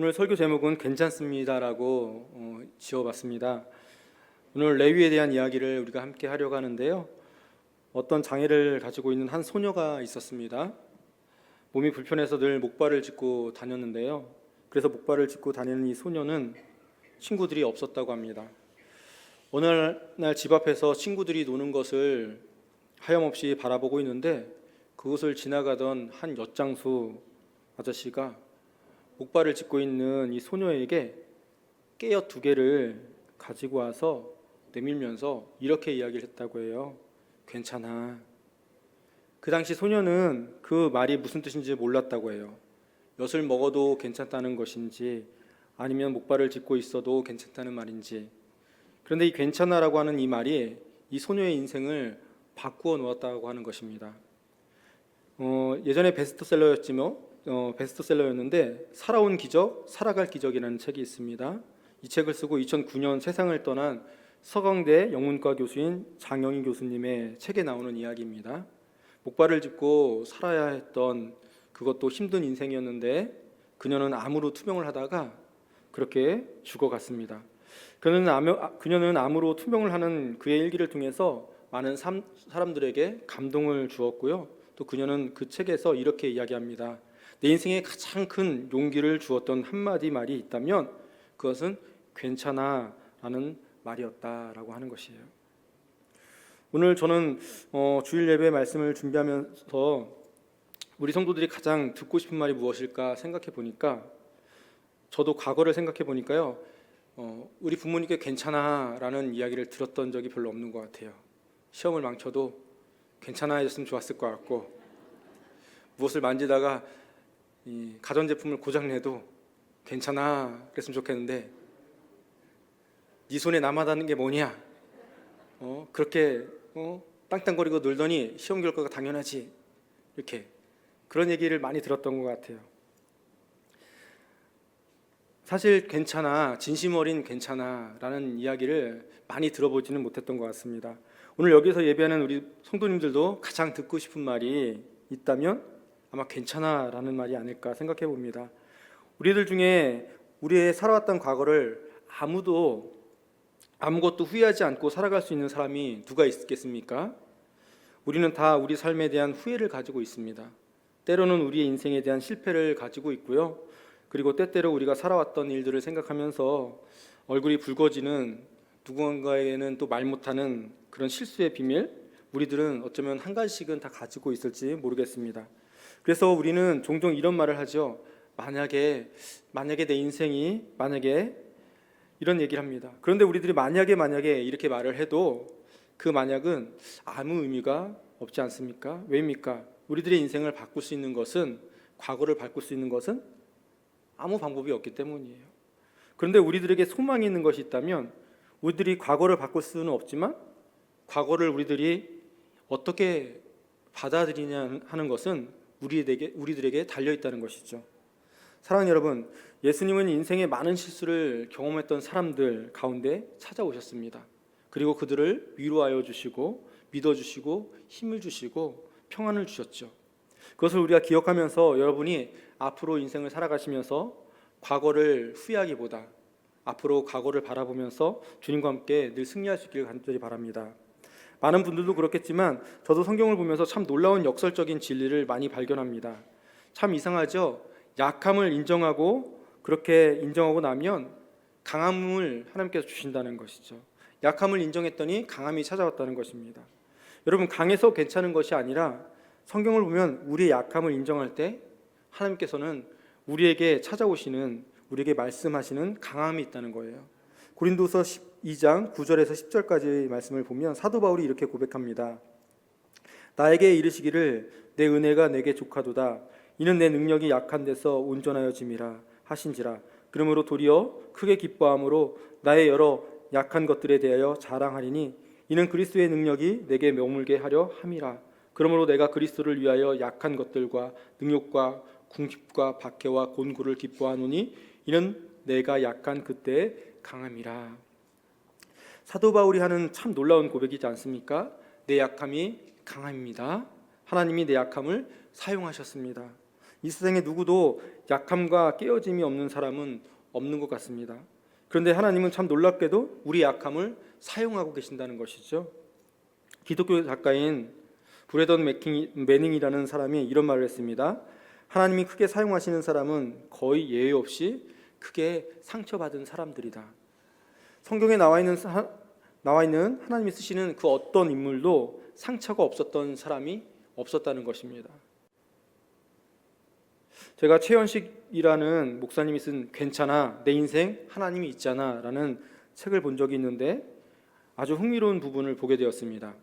오늘 설교 제목은 괜찮습니다라고 지어봤습니다. 오늘 레위에 대한 이야기를 우리가 함께 하려고 하는데요. 어떤 장애를 가지고 있는 한 소녀가 있었습니다. 몸이 불편해서 늘 목발을 짚고 다녔는데요. 그래서 목발을 짚고 다니는 이 소녀는 친구들이 없었다고 합니다. 어느 날 집 앞에서 친구들이 노는 것을 하염없이 바라보고 있는데 그곳을 지나가던 한 엿장수 아저씨가 목발을 짚고 있는 이 소녀에게 깨엿 2개를 가지고 와서 내밀면서 이렇게 이야기를 했다고 해요. 괜찮아. 그 당시 소녀는 그 말이 무슨 뜻인지 몰랐다고 해요. 엿을 먹어도 괜찮다는 것인지 아니면 목발을 짚고 있어도 괜찮다는 말인지. 그런데 이 괜찮아라고 하는 이 말이 이 소녀의 인생을 바꾸어 놓았다고 하는 것입니다. 예전에 베스트셀러였는데 살아온 기적, 살아갈 기적이라는 책이 있습니다. 이 책을 쓰고 2009년 세상을 떠난 서강대 영문과 교수인 장영희 교수님의 책에 나오는 이야기입니다. 목발을 짚고 살아야 했던 그것도 힘든 인생이었는데 그녀는 암으로 투병을 하다가 그렇게 죽어갔습니다. 그녀는 암으로 투병을 하는 그의 일기를 통해서 많은 사람들에게 감동을 주었고요. 또 그녀는 그 책에서 이렇게 이야기합니다. 내 인생에 가장 큰 용기를 주었던 한마디 말이 있다면 그것은 괜찮아 라는 말이었다라고 하는 것이에요. 오늘 저는 주일 예배 말씀을 준비하면서 우리 성도들이 가장 듣고 싶은 말이 무엇일까 생각해 보니까 저도 과거를 생각해 보니까요. 우리 부모님께 괜찮아 라는 이야기를 들었던 적이 별로 없는 것 같아요. 시험을 망쳐도 괜찮아 해줬으면 좋았을 것 같고 무엇을 만지다가 이 가전제품을 고장내도 괜찮아 그랬으면 좋겠는데 네 손에 남아다는 게 뭐냐? 그렇게 땅땅거리고 놀더니 시험 결과가 당연하지 이렇게 그런 얘기를 많이 들었던 것 같아요. 사실 괜찮아, 진심 어린 괜찮아 라는 이야기를 많이 들어보지는 못했던 것 같습니다. 오늘 여기서 예배하는 우리 성도님들도 가장 듣고 싶은 말이 있다면 아마 괜찮아 라는 말이 아닐까 생각해 봅니다. 우리들 중에 우리의 살아왔던 과거를 아무것도 후회하지 않고 살아갈 수 있는 사람이 누가 있겠습니까? 우리는 다 우리 삶에 대한 후회를 가지고 있습니다. 때로는 우리의 인생에 대한 실패를 가지고 있고요. 그리고 때때로 우리가 살아왔던 일들을 생각하면서 얼굴이 붉어지는 누군가에게는 또 말 못하는 그런 실수의 비밀 우리들은 어쩌면 한 가지씩은 다 가지고 있을지 모르겠습니다. 그래서 우리는 종종 이런 말을 하죠. 만약에 내 인생이 이런 얘기를 합니다. 그런데 우리들이 만약에 이렇게 말을 해도 그 만약은 아무 의미가 없지 않습니까? 왜입니까? 우리들의 인생을 바꿀 수 있는 것은 과거를 바꿀 수 있는 것은 아무 방법이 없기 때문이에요. 그런데 우리들에게 소망이 있는 것이 있다면 우리들이 과거를 바꿀 수는 없지만 과거를 우리들이 어떻게 받아들이냐 하는 것은 우리들에게 달려있다는 것이죠. 사랑하는 여러분, 예수님은 인생의 많은 실수를 경험했던 사람들 가운데 찾아오셨습니다. 그리고 그들을 위로하여 주시고 믿어주시고 힘을 주시고 평안을 주셨죠. 그것을 우리가 기억하면서 여러분이 앞으로 인생을 살아가시면서 과거를 후회하기보다 앞으로 과거를 바라보면서 주님과 함께 늘 승리할 수 있기를 간절히 바랍니다. 많은 분들도 그렇겠지만 저도 성경을 보면서 참 놀라운 역설적인 진리를 많이 발견합니다. 참 이상하죠? 약함을 그렇게 인정하고 나면 강함을 하나님께서 주신다는 것이죠. 약함을 인정했더니 강함이 찾아왔다는 것입니다. 여러분, 강해서 괜찮은 것이 아니라 성경을 보면 우리의 약함을 인정할 때 하나님께서는 우리에게 우리에게 말씀하시는 강함이 있다는 거예요. 고린도서 12장 9절에서 10절까지 말씀을 보면 사도 바울이 이렇게 고백합니다. 나에게 이르시기를 내 은혜가 내게 족하도다. 이는 내 능력이 약한 데서 온전하여짐이라 하신지라. 그러므로 도리어 크게 기뻐함으로 나의 여러 약한 것들에 대하여 자랑하리니 이는 그리스도의 능력이 내게 머물게 하려 함이라. 그러므로 내가 그리스도를 위하여 약한 것들과 능욕과 궁핍과 박해와 곤고를 기뻐하노니 이는 내가 약한 그때의 강함이라. 사도 바울이 하는 참 놀라운 고백이지 않습니까? 내 약함이 강함입니다. 하나님이 내 약함을 사용하셨습니다. 이 세상에 누구도 약함과 깨어짐이 없는 사람은 없는 것 같습니다. 그런데 하나님은 참 놀랍게도 우리 약함을 사용하고 계신다는 것이죠. 기독교 작가인 브래던 매닝이라는 사람이 이런 말을 했습니다. 하나님이 크게 사용하시는 사람은 거의 예외 없이 크게 상처받은 사람들이다. 성경에 나와 있는 하나님이 쓰시는 그 어떤 인물도 상처가 없었던 사람이 없었다는 것입니다. 제가 최현식이라는 목사님이 쓴 괜찮아 내 인생 하나님이 있잖아 라는 책을 본 적이 있는데 아주 흥미로운 부분을 보게 되었습니다.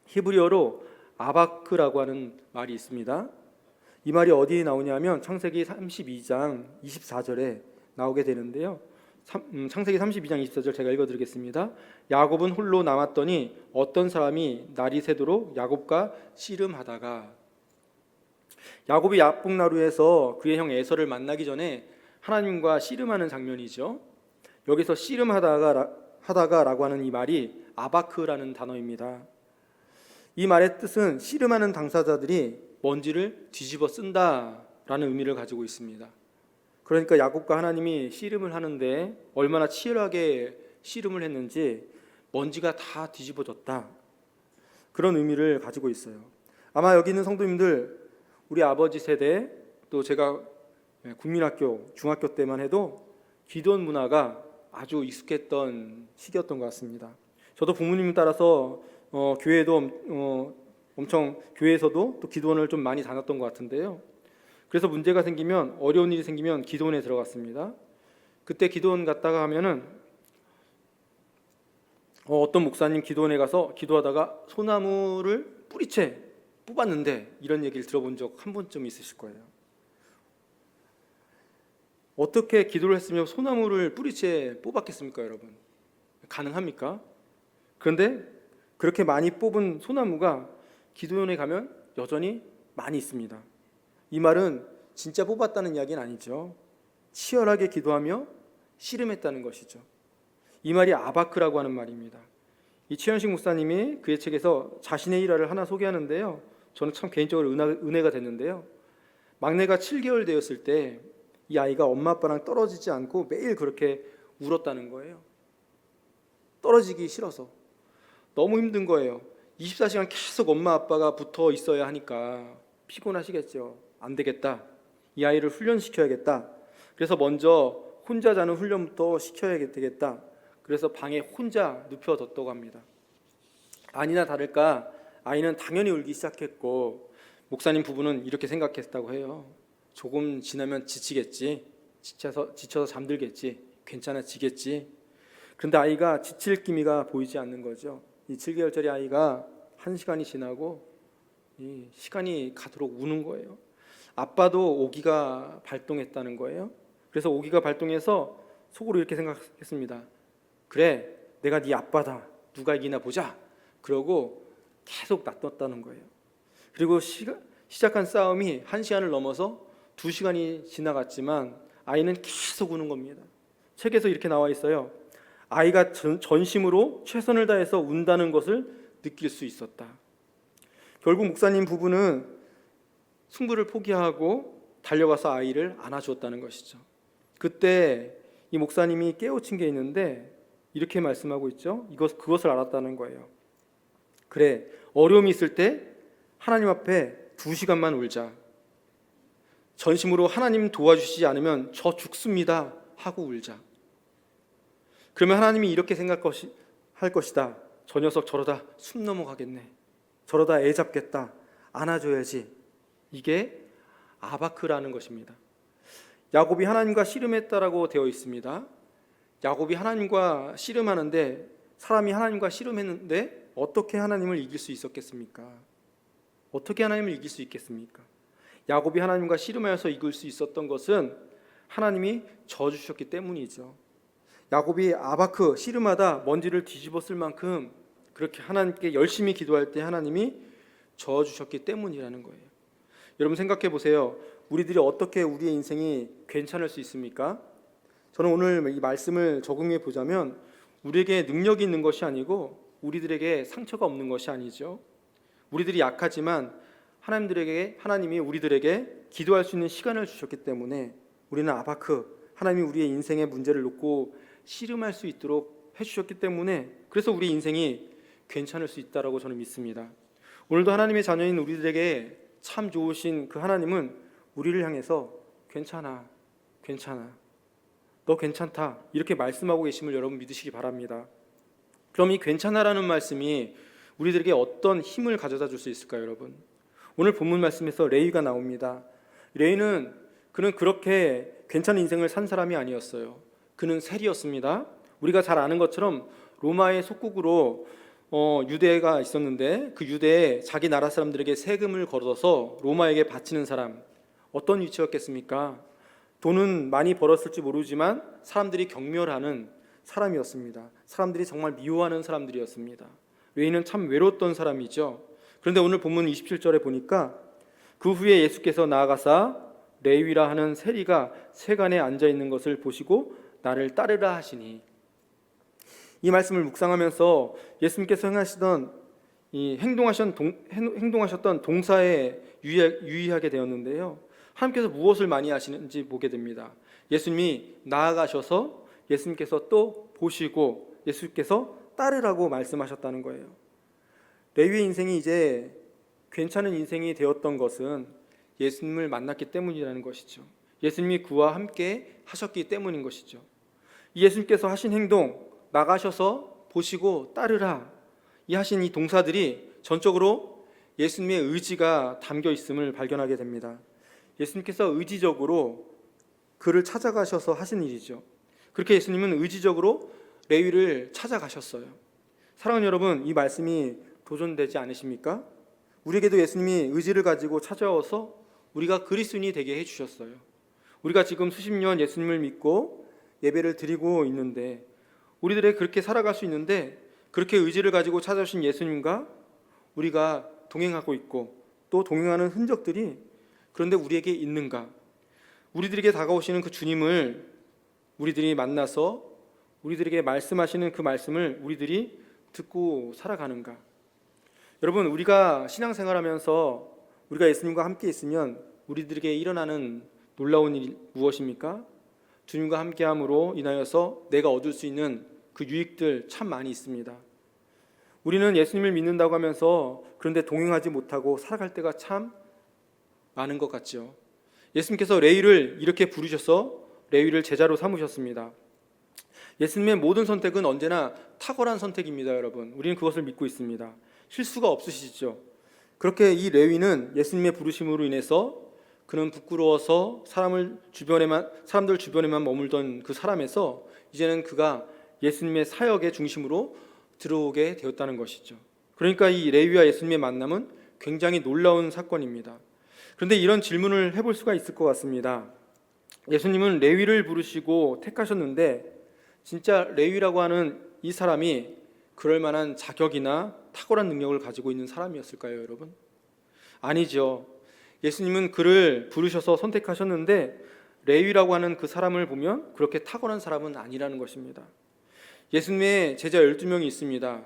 히브리어로 아바크라고 하는 말이 있습니다. 이 말이 어디에 나오냐면 창세기 32장 24절에 나오게 되는데요. 창세기 32장 24절 제가 읽어드리겠습니다. 야곱은 홀로 남았더니 어떤 사람이 날이 새도록 야곱과 씨름하다가, 야곱이 야복나루에서 그의 형 에서를 만나기 전에 하나님과 씨름하는 장면이죠. 여기서 씨름하다가라고 하는 이 말이 아바크라는 단어입니다. 이 말의 뜻은 씨름하는 당사자들이 먼지를 뒤집어 쓴다라는 의미를 가지고 있습니다. 그러니까 야곱과 하나님이 씨름을 하는데 얼마나 치열하게 씨름을 했는지 먼지가 다 뒤집어졌다, 그런 의미를 가지고 있어요. 아마 여기 있는 성도님들, 우리 아버지 세대, 또 제가 국민학교, 중학교 때만 해도 기도원 문화가 아주 익숙했던 시기였던 것 같습니다. 저도 부모님 따라서 교회에서도 또 기도원을 좀 많이 다녔던 것 같은데요. 그래서 문제가 생기면, 어려운 일이 생기면 기도원에 들어갔습니다. 그때 기도원 갔다가 하면은 어떤 목사님 기도원에 가서 기도하다가 소나무를 뿌리채 뽑았는데 이런 얘기를 들어본 적 한 번쯤 있으실 거예요. 어떻게 기도를 했으면 소나무를 뿌리채 뽑았겠습니까, 여러분? 가능합니까? 그런데 그렇게 많이 뽑은 소나무가 기도원에 가면 여전히 많이 있습니다. 이 말은 진짜 뽑았다는 이야기는 아니죠. 치열하게 기도하며 씨름했다는 것이죠. 이 말이 아바크라고 하는 말입니다. 이 최현식 목사님이 그의 책에서 자신의 일화를 하나 소개하는데요. 저는 참 개인적으로 은혜가 됐는데요. 막내가 7개월 되었을 때 이 아이가 엄마 아빠랑 떨어지지 않고 매일 그렇게 울었다는 거예요. 떨어지기 싫어서 너무 힘든 거예요. 24시간 계속 엄마 아빠가 붙어 있어야 하니까 피곤하시겠죠. 안 되겠다, 이 아이를 훈련시켜야겠다. 그래서 먼저 혼자 자는 훈련부터 시켜야 되겠다. 그래서 방에 혼자 눕혀뒀다고 합니다. 아니나 다를까 아이는 당연히 울기 시작했고, 목사님 부부는 이렇게 생각했다고 해요. 조금 지나면 지치겠지, 지쳐서 잠들겠지, 괜찮아지겠지. 그런데 아이가 지칠 기미가 보이지 않는 거죠. 이 7개월짜리 아이가 1시간이 지나고 이 시간이 가도록 우는 거예요. 아빠도 오기가 발동했다는 거예요. 그래서 오기가 발동해서 속으로 이렇게 생각했습니다. 그래, 내가 네 아빠다, 누가 이기나 보자. 그러고 계속 놔뒀다는 거예요. 그리고 시작한 싸움이 1시간을 넘어서 2시간이 지나갔지만 아이는 계속 우는 겁니다. 책에서 이렇게 나와 있어요. 아이가 전심으로 최선을 다해서 운다는 것을 느낄 수 있었다. 결국 목사님 부부는 승부를 포기하고 달려가서 아이를 안아주었다는 것이죠. 그때 이 목사님이 깨우친 게 있는데 이렇게 말씀하고 있죠. 그것을 알았다는 거예요. 그래, 어려움이 있을 때 하나님 앞에 2시간만 울자. 전심으로 하나님 도와주시지 않으면 저 죽습니다 하고 울자. 그러면 하나님이 이렇게 생각할 것이다. 저 녀석 저러다 숨 넘어가겠네, 저러다 애 잡겠다, 안아줘야지. 이게 아바크라는 것입니다. 야곱이 하나님과 씨름했다라고 되어 있습니다. 야곱이 하나님과 씨름하는데, 사람이 하나님과 씨름했는데 어떻게 하나님을 이길 수 있었겠습니까? 어떻게 하나님을 이길 수 있겠습니까? 야곱이 하나님과 씨름하여서 이길 수 있었던 것은 하나님이 저어주셨기 때문이죠. 야곱이 아바크, 씨름하다 먼지를 뒤집어 쓸 만큼 그렇게 하나님께 열심히 기도할 때 하나님이 저어주셨기 때문이라는 거예요. 여러분 생각해 보세요. 우리들이 어떻게 우리의 인생이 괜찮을 수 있습니까? 저는 오늘 이 말씀을 적용해 보자면, 우리에게 능력이 있는 것이 아니고 우리들에게 상처가 없는 것이 아니죠. 우리들이 약하지만 하나님이 우리들에게 기도할 수 있는 시간을 주셨기 때문에 우리는 아바크, 하나님이 우리의 인생의 문제를 놓고 씨름할 수 있도록 해주셨기 때문에 그래서 우리 인생이 괜찮을 수 있다라고 저는 믿습니다. 오늘도 하나님의 자녀인 우리들에게 참 좋으신 그 하나님은 우리를 향해서 괜찮아, 괜찮아, 너 괜찮다 이렇게 말씀하고 계심을 여러분 믿으시기 바랍니다. 그럼 이 괜찮아라는 말씀이 우리들에게 어떤 힘을 가져다 줄 수 있을까요, 여러분? 오늘 본문 말씀에서 레위가 나옵니다. 레위는 그는 그렇게 괜찮은 인생을 산 사람이 아니었어요. 그는 세리였습니다. 우리가 잘 아는 것처럼 로마의 속국으로 유대가 있었는데 그 유대에 자기 나라 사람들에게 세금을 걸어서 로마에게 바치는 사람, 어떤 위치였겠습니까? 돈은 많이 벌었을지 모르지만 사람들이 경멸하는 사람이었습니다. 사람들이 정말 미워하는 사람들이었습니다. 레위는 참 외로웠던 사람이죠. 그런데 오늘 본문 27절에 보니까 그 후에 예수께서 나아가사 레위라 하는 세리가 세간에 앉아 있는 것을 보시고 나를 따르라 하시니, 이 말씀을 묵상하면서 예수님께서 행동하셨던 동사에 유의하게 되었는데요. 하나님께서 무엇을 많이 하시는지 보게 됩니다. 예수님이 나아가셔서 예수님께서 또 보시고 예수께서 따르라고 말씀하셨다는 거예요. 레위의 인생이 이제 괜찮은 인생이 되었던 것은 예수님을 만났기 때문이라는 것이죠. 예수님이 그와 함께 하셨기 때문인 것이죠. 예수님께서 하신 행동, 나가셔서 보시고 따르라, 이 하신 이 동사들이 전적으로 예수님의 의지가 담겨 있음을 발견하게 됩니다. 예수님께서 의지적으로 그를 찾아가셔서 하신 일이죠. 그렇게 예수님은 의지적으로 레위를 찾아가셨어요. 사랑하는 여러분, 이 말씀이 도전되지 않으십니까? 우리에게도 예수님이 의지를 가지고 찾아와서 우리가 그리스도인이 되게 해주셨어요. 우리가 지금 수십 년 예수님을 믿고 예배를 드리고 있는데, 우리들이 그렇게 살아갈 수 있는데, 그렇게 의지를 가지고 찾아오신 예수님과 우리가 동행하고 있고 또 동행하는 흔적들이 그런데 우리에게 있는가? 우리들에게 다가오시는 그 주님을 우리들이 만나서 우리들에게 말씀하시는 그 말씀을 우리들이 듣고 살아가는가? 여러분, 우리가 신앙생활하면서 우리가 예수님과 함께 있으면 우리들에게 일어나는 놀라운 일이 무엇입니까? 주님과 함께함으로 인하여서 내가 얻을 수 있는 그 유익들 참 많이 있습니다. 우리는 예수님을 믿는다고 하면서 그런데 동행하지 못하고 살아갈 때가 참 많은 것 같죠. 예수님께서 레위를 이렇게 부르셔서 레위를 제자로 삼으셨습니다. 예수님의 모든 선택은 언제나 탁월한 선택입니다, 여러분. 우리는 그것을 믿고 있습니다. 실수가 없으시죠. 그렇게 이 레위는 예수님의 부르심으로 인해서 그는 부끄러워서 사람들 주변에만 머물던 그 사람에서 이제는 그가 예수님의 사역의 중심으로 들어오게 되었다는 것이죠. 그러니까 이 레위와 예수님의 만남은 굉장히 놀라운 사건입니다. 그런데 이런 질문을 해볼 수가 있을 것 같습니다. 예수님은 레위를 부르시고 택하셨는데 진짜 레위라고 하는 이 사람이 그럴 만한 자격이나 탁월한 능력을 가지고 있는 사람이었을까요, 여러분? 아니죠. 예수님은 그를 부르셔서 선택하셨는데 레위라고 하는 그 사람을 보면 그렇게 탁월한 사람은 아니라는 것입니다. 예수님의 제자 12명이 있습니다.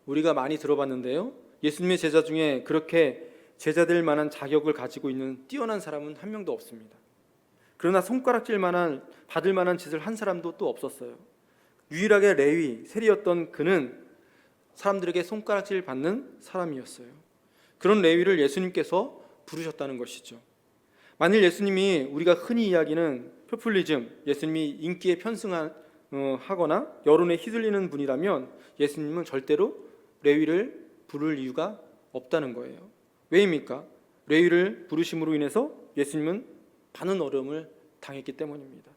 우리가 많이 들어봤는데요. 예수님의 제자 중에 그렇게 제자될 만한 자격을 가지고 있는 뛰어난 사람은 한 명도 없습니다. 그러나 손가락질 받을 만한 짓을 한 사람도 또 없었어요. 유일하게 레위, 세리였던 그는 사람들에게 손가락질 받는 사람이었어요. 그런 레위를 예수님께서 부르셨다는 것이죠. 만일 예수님이 우리가 흔히 이야기하는 포퓰리즘, 예수님이 인기에 편승하거나 여론에 휘둘리는 분이라면 예수님은 절대로 레위를 부를 이유가 없다는 거예요. 왜입니까? 레위를 부르심으로 인해서 예수님은 많은 어려움을 당했기 때문입니다.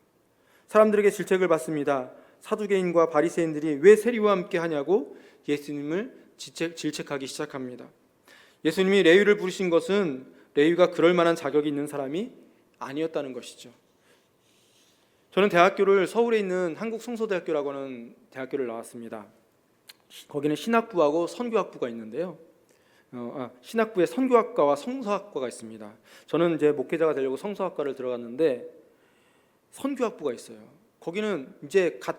사람들에게 질책을 받습니다. 사두개인과 바리새인들이 왜 세리와 함께 하냐고 예수님을 질책하기 시작합니다. 예수님이 레위를 부르신 것은 레위가 그럴 만한 자격이 있는 사람이 아니었다는 것이죠. 저는 대학교를 서울에 있는 한국성서대학교라고 하는 대학교를 나왔습니다. 거기는 신학부하고 선교학부가 있는데요. 신학부에 선교학과와 성서학과가 있습니다. 저는 이제 목회자가 되려고 성서학과를 들어갔는데 선교학부가 있어요. 거기는 이제 갓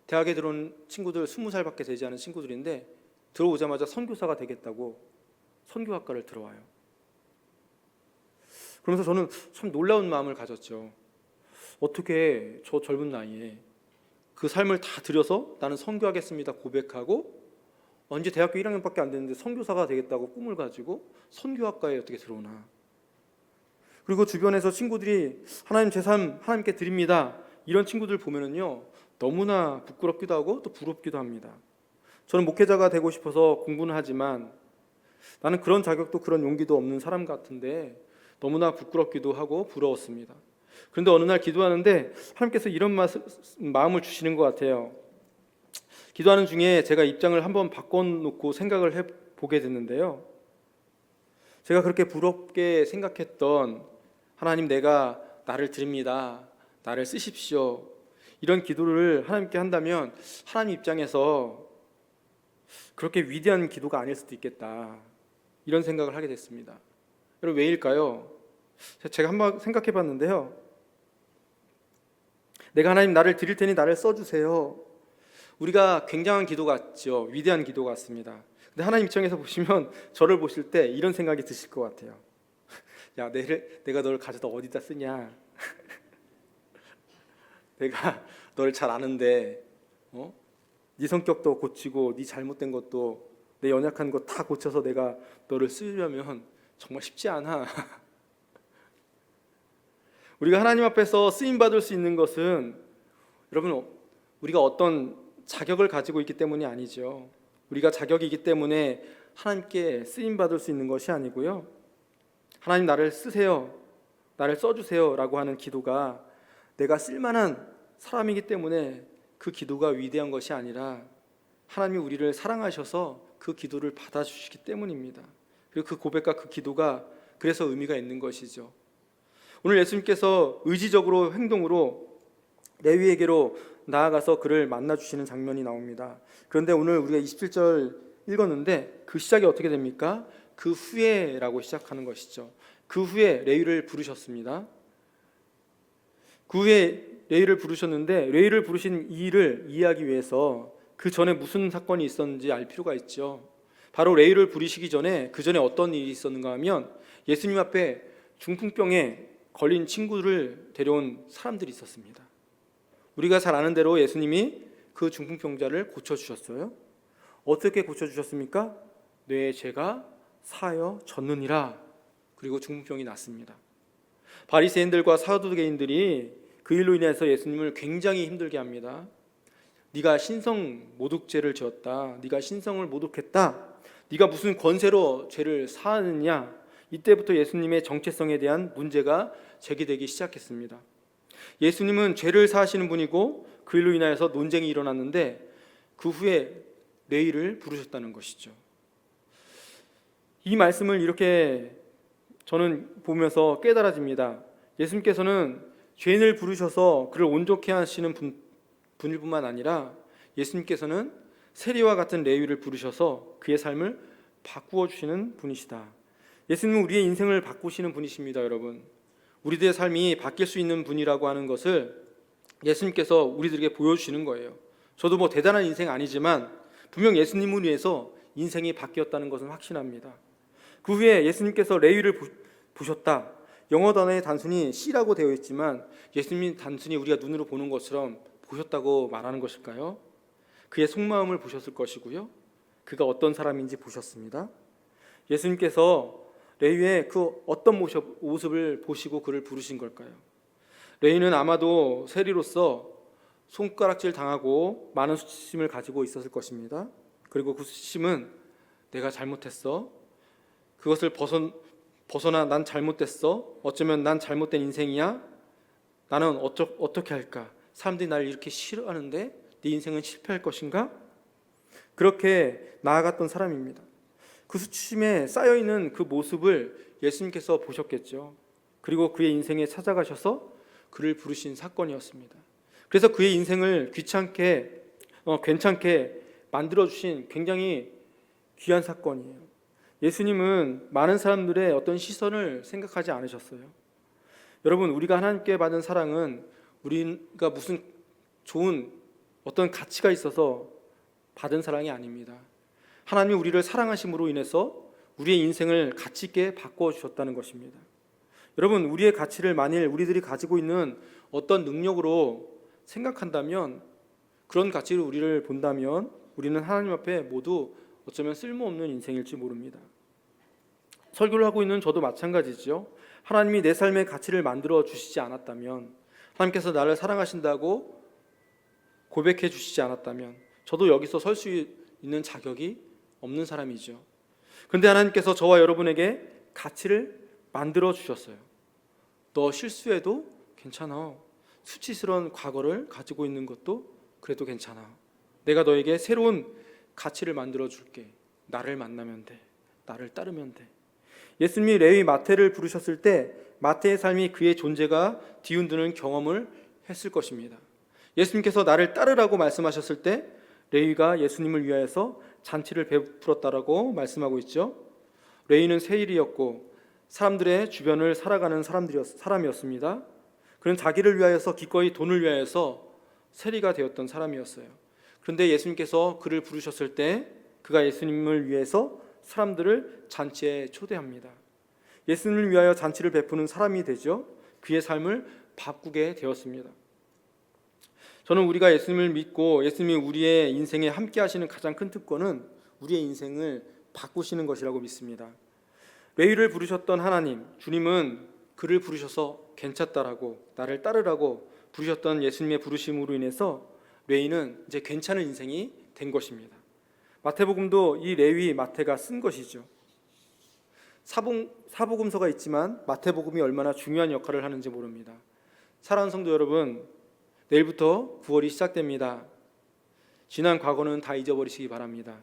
대학에 들어온 친구들 20살밖에 되지 않은 친구들인데 들어오자마자 선교사가 되겠다고 선교학과를 들어와요. 그러면서 저는 참 놀라운 마음을 가졌죠. 어떻게 저 젊은 나이에 그 삶을 다 들여서 나는 선교하겠습니다 고백하고, 언제 대학교 1학년밖에 안 됐는데 선교사가 되겠다고 꿈을 가지고 선교학과에 어떻게 들어오나. 그리고 주변에서 친구들이 하나님 제 삶 하나님께 드립니다, 이런 친구들 보면은요 너무나 부끄럽기도 하고 또 부럽기도 합니다. 저는 목회자가 되고 싶어서 공부는 하지만 나는 그런 자격도 그런 용기도 없는 사람 같은데 너무나 부끄럽기도 하고 부러웠습니다. 그런데 어느 날 기도하는데 하나님께서 이런 마음을 주시는 것 같아요. 기도하는 중에 제가 입장을 한번 바꿔놓고 생각을 해보게 됐는데요, 제가 그렇게 부럽게 생각했던 하나님 내가 나를 드립니다, 나를 쓰십시오, 이런 기도를 하나님께 한다면 하나님 입장에서 그렇게 위대한 기도가 아닐 수도 있겠다, 이런 생각을 하게 됐습니다. 여러분 왜일까요? 제가 한번 생각해 봤는데요, 내가 하나님 나를 드릴 테니 나를 써주세요, 우리가 굉장한 기도 같죠. 위대한 기도 같습니다. 근데 하나님 입장에서 보시면 저를 보실 때 이런 생각이 드실 것 같아요. 야, 내가 너를 가져다 어디다 쓰냐? 내가 너를 잘 아는데 네 성격도 고치고 네 잘못된 것도 내 연약한 거 다 고쳐서 내가 너를 쓰려면 정말 쉽지 않아. 우리가 하나님 앞에서 쓰임 받을 수 있는 것은 여러분 우리가 어떤 자격을 가지고 있기 때문이 아니죠. 우리가 자격이 있기 때문에 하나님께 쓰임 받을 수 있는 것이 아니고요, 하나님 나를 쓰세요, 나를 써주세요 라고 하는 기도가 내가 쓸만한 사람이기 때문에 그 기도가 위대한 것이 아니라 하나님이 우리를 사랑하셔서 그 기도를 받아주시기 때문입니다. 그리고 그 고백과 그 기도가 그래서 의미가 있는 것이죠. 오늘 예수님께서 의지적으로 행동으로 레위에게로 나아가서 그를 만나주시는 장면이 나옵니다. 그런데 오늘 우리가 27절 읽었는데 그 시작이 어떻게 됩니까? 그 후에라고 시작하는 것이죠. 그 후에 레위를 부르셨습니다. 그 후에 레위를 부르셨는데 레위를 부르신 이 일을 이해하기 위해서 그 전에 무슨 사건이 있었는지 알 필요가 있죠. 바로 레위를 부르시기 전에 그 전에 어떤 일이 있었는가 하면 예수님 앞에 중풍병에 걸린 친구를 데려온 사람들이 있었습니다. 우리가 잘 아는 대로 예수님이 그 중풍병자를 고쳐주셨어요. 어떻게 고쳐주셨습니까? 뇌의 죄가 사여졌느니라. 그리고 중풍병이 낫습니다. 바리새인들과 사두개인들이 그 일로 인해서 예수님을 굉장히 힘들게 합니다. 네가 신성 모독죄를 지었다, 네가 신성을 모독했다, 네가 무슨 권세로 죄를 사하느냐. 이때부터 예수님의 정체성에 대한 문제가 제기되기 시작했습니다. 예수님은 죄를 사하시는 분이고 그 일로 인하여서 논쟁이 일어났는데 그 후에 레위를 부르셨다는 것이죠. 이 말씀을 이렇게 저는 보면서 깨달아집니다. 예수님께서는 죄인을 부르셔서 그를 온전케 하시는 분일 뿐만 아니라 예수님께서는 세리와 같은 레위를 부르셔서 그의 삶을 바꾸어 주시는 분이시다. 예수님은 우리의 인생을 바꾸시는 분이십니다. 여러분, 우리들의 삶이 바뀔 수 있는 분이라고 하는 것을 예수님께서 우리들에게 보여주시는 거예요. 저도 뭐 대단한 인생 아니지만 분명 예수님을 위해서 인생이 바뀌었다는 것은 확신합니다. 그 후에 예수님께서 레위를 보셨다. 영어 단어에 단순히 C라고 되어 있지만 예수님이 단순히 우리가 눈으로 보는 것처럼 보셨다고 말하는 것일까요? 그의 속마음을 보셨을 것이고요, 그가 어떤 사람인지 보셨습니다. 예수님께서 레위의 그 어떤 모습을 보시고 그를 부르신 걸까요? 레위는 아마도 세리로서 손가락질 당하고 많은 수치심을 가지고 있었을 것입니다. 그리고 그 수치심은 내가 잘못했어, 그것을 벗어나 난 잘못됐어, 어쩌면 난 잘못된 인생이야, 나는 어떻게 할까, 사람들이 나를 이렇게 싫어하는데 네 인생은 실패할 것인가, 그렇게 나아갔던 사람입니다. 그 수치심에 쌓여있는 그 모습을 예수님께서 보셨겠죠. 그리고 그의 인생에 찾아가셔서 그를 부르신 사건이었습니다. 그래서 그의 인생을 괜찮게 만들어주신 굉장히 귀한 사건이에요. 예수님은 많은 사람들의 어떤 시선을 생각하지 않으셨어요. 여러분, 우리가 하나님께 받은 사랑은 우리가 무슨 좋은 어떤 가치가 있어서 받은 사랑이 아닙니다. 하나님이 우리를 사랑하심으로 인해서 우리의 인생을 가치 있게 바꿔 주셨다는 것입니다. 여러분, 우리의 가치를 만일 우리들이 가지고 있는 어떤 능력으로 생각한다면, 그런 가치로 우리를 본다면 우리는 하나님 앞에 모두 어쩌면 쓸모없는 인생일지 모릅니다. 설교를 하고 있는 저도 마찬가지죠. 하나님이 내 삶의 가치를 만들어 주시지 않았다면, 하나님께서 나를 사랑하신다고 고백해 주시지 않았다면 저도 여기서 설 수 있는 자격이 없는 사람이죠. 그런데 하나님께서 저와 여러분에게 가치를 만들어 주셨어요. 너 실수해도 괜찮아. 수치스러운 과거를 가지고 있는 것도 그래도 괜찮아. 내가 너에게 새로운 가치를 만들어 줄게. 나를 만나면 돼. 나를 따르면 돼. 예수님이 레위 마태를 부르셨을 때 마태의 삶이 그의 존재가 뒤흔드는 경험을 했을 것입니다. 예수님께서 나를 따르라고 말씀하셨을 때 레위가 예수님을 위하여서 잔치를 베풀었다라고 말씀하고 있죠. 레위는 세일이었고 사람들의 주변을 살아가는 사람이었습니다. 그는 자기를 위하여서 기꺼이 돈을 위하여서 세리가 되었던 사람이었어요. 그런데 예수님께서 그를 부르셨을 때 그가 예수님을 위해서 사람들을 잔치에 초대합니다. 예수님을 위하여 잔치를 베푸는 사람이 되죠. 그의 삶을 바꾸게 되었습니다. 저는 우리가 예수님을 믿고 예수님이 우리의 인생에 함께 하시는 가장 큰 특권은 우리의 인생을 바꾸시는 것이라고 믿습니다. 레위를 부르셨던 하나님, 주님은 그를 부르셔서 괜찮다라고, 나를 따르라고 부르셨던 예수님의 부르심으로 인해서 레위는 이제 괜찮은 인생이 된 것입니다. 마태복음도 이 레위 마태가 쓴 것이죠. 사복음서가 있지만 마태복음이 얼마나 중요한 역할을 하는지 모릅니다. 사랑하는 성도 여러분, 내일부터 9월이 시작됩니다. 지난 과거는 다 잊어버리시기 바랍니다.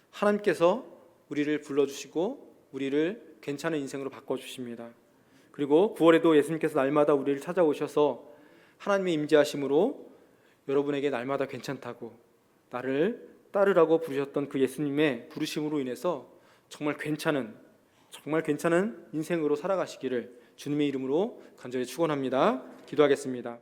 하나님께서 우리를 불러주시고 우리를 괜찮은 인생으로 바꿔주십니다. 그리고 9월에도 예수님께서 날마다 우리를 찾아오셔서 하나님의 임재하심으로 여러분에게 날마다 괜찮다고, 나를 따르라고 부르셨던 그 예수님의 부르심으로 인해서 정말 괜찮은 인생으로 살아가시기를 주님의 이름으로 간절히 축원합니다. 기도하겠습니다.